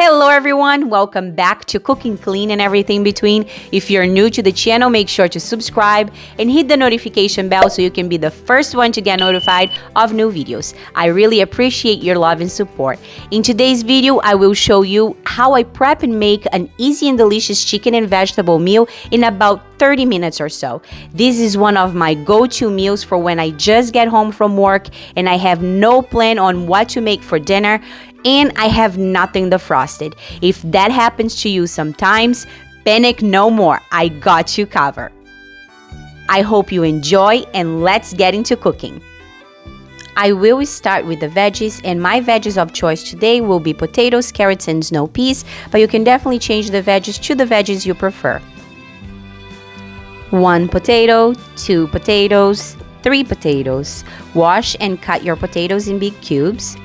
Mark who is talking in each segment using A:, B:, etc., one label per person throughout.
A: Hello everyone, welcome back to Cooking Clean and Everything Between. If you're new to the channel, make sure to subscribe and hit the notification bell so you can be the first one to get notified of new videos. I really appreciate your love and support. In today's video, I will show you how I prep and make an easy and delicious chicken and vegetable meal in about 30 minutes or so. This is one of my go-to meals for when I just get home from work and I have no plan on what to make for dinner and I have nothing defrosted. If that happens to you sometimes, panic no more. I got you covered. I hope you enjoy and let's get into cooking. I will start with the veggies, and my veggies of choice today will be potatoes, carrots, and snow peas, but you can definitely change the veggies to the veggies you prefer. 1 potato, 2 potatoes, 3 potatoes. Wash and cut your potatoes in big cubes.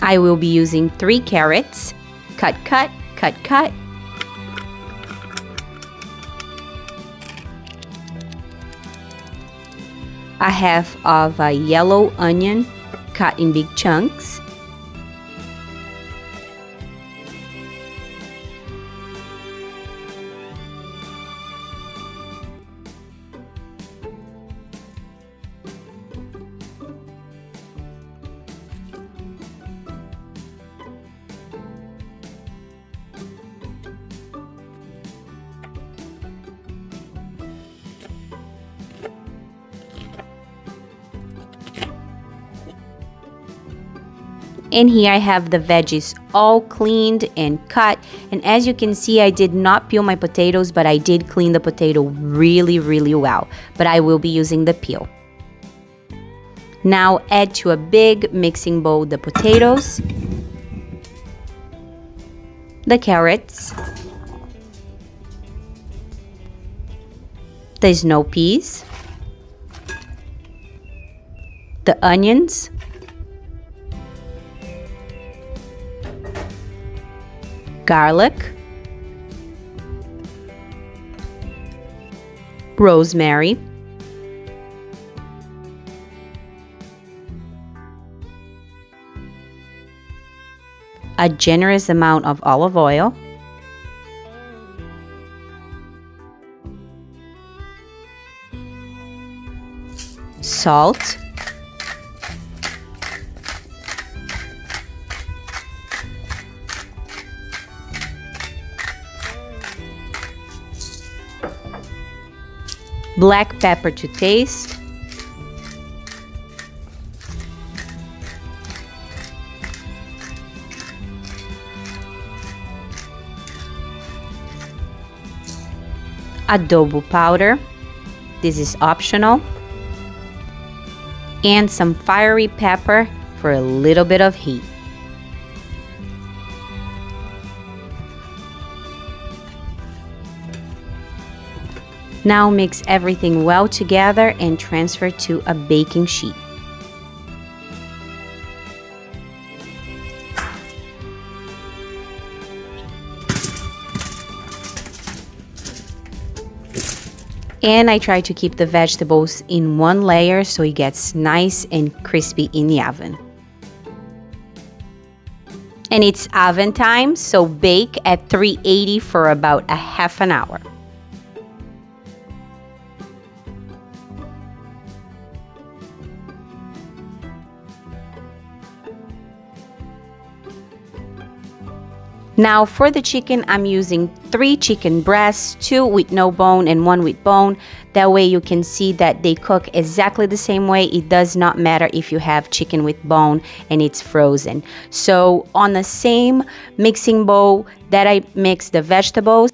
A: I will be using 3 carrots. Cut, cut, cut, cut. A half of a yellow onion cut in big chunks. And here I have the veggies all cleaned and cut, and as you can see, I did not peel my potatoes, but I did clean the potato really well, but I will be using the peel. Now add to a big mixing bowl the potatoes, the carrots, the snow peas, the onions, garlic, rosemary, a generous amount of olive oil, salt, black pepper to taste, adobo powder, this is optional, and some fiery pepper for a little bit of heat. Now mix everything well together and transfer to a baking sheet. And I try to keep the vegetables in one layer so it gets nice and crispy in the oven. And it's oven time, so bake at 380 for about a half an hour. Now for the chicken, I'm using 3 chicken breasts, 2 with no bone and 1 with bone. That way you can see that they cook exactly the same way. It does not matter if you have chicken with bone and it's frozen. So on the same mixing bowl that I mix the vegetables,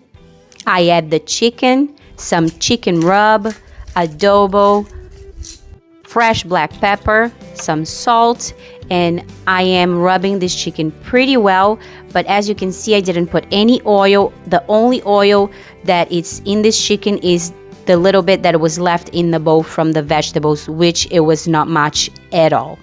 A: I add the chicken, some chicken rub, adobo, fresh black pepper, some salt, and I am rubbing this chicken pretty well, but as you can see, I didn't put any oil. The only oil that is in this chicken is the little bit that was left in the bowl from the vegetables, which it was not much at all.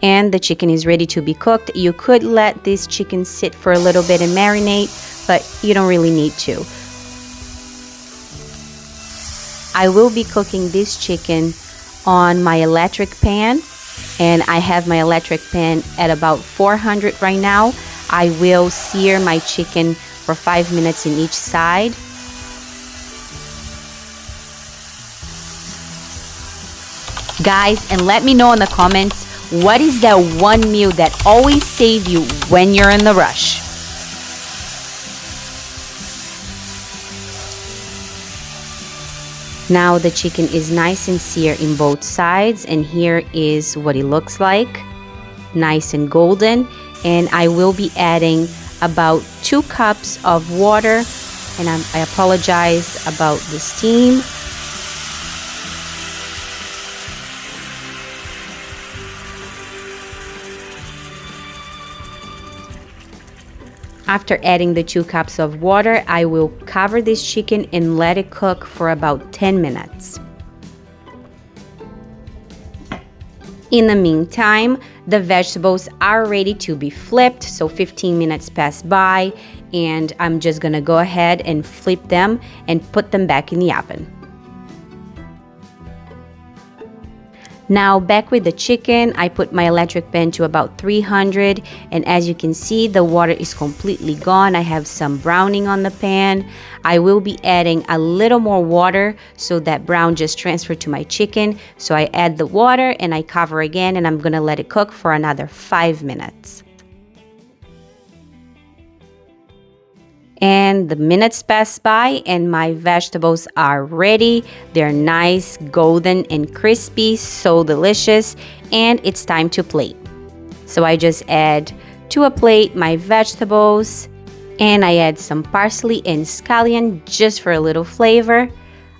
A: And the chicken is ready to be cooked. You could let this chicken sit for a little bit and marinate, but you don't really need to. I will be cooking this chicken on my electric pan And I have my electric pan at about 400 right now. I will sear my chicken for 5 minutes in each side. Guys, and let me know in the comments, what is that one meal that always saves you when you're in the rush? Now the chicken is nice and seared in both sides, and here is what it looks like. Nice and golden. And I will be adding about 2 cups of water, and I apologize about the steam. After adding the 2 cups of water, I will cover this chicken and let it cook for about 10 minutes. In the meantime, the vegetables are ready to be flipped, so 15 minutes pass by, and I'm just gonna go ahead and flip them and put them back in the oven. Now back with the chicken, I put my electric pan to about 300, and as you can see, the water is completely gone. I have some browning on the pan. I will be adding a little more water so that brown just transferred to my chicken. So I add the water and I cover again, and I'm gonna let it cook for another 5 minutes. And the minutes pass by and my vegetables are ready. They're nice, golden and crispy, so delicious, and it's time to plate. So I just add to a plate my vegetables, and I add some parsley and scallion just for a little flavor.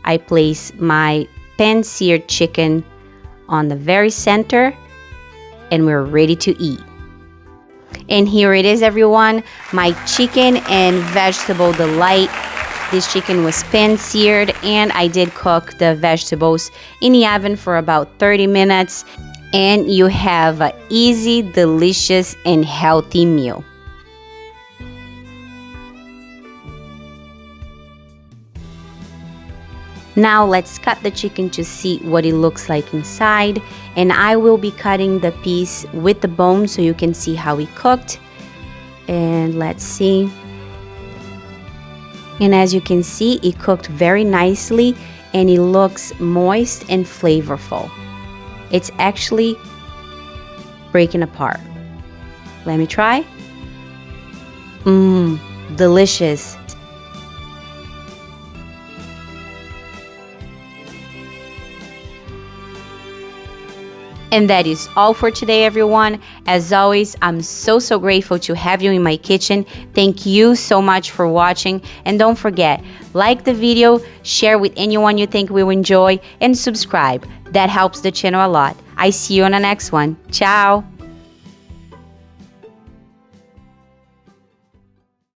A: I place my pan-seared chicken on the very center, and we're ready to eat. And here it is, everyone, my chicken and vegetable delight. This chicken was pan-seared, and I did cook the vegetables in the oven for about 30 minutes. And you have an easy, delicious, and healthy meal. Now let's cut the chicken to see what it looks like inside, and I will be cutting the piece with the bone so you can see how it cooked. And let's see. And as you can see, it cooked very nicely and it looks moist and flavorful. It's actually breaking apart. Let me try. Delicious. And that is all for today, everyone. As always, I'm so grateful to have you in my kitchen. Thank you so much for watching. And don't forget, like the video, share with anyone you think will enjoy, and subscribe. That helps the channel a lot. I see you on the next one. Ciao!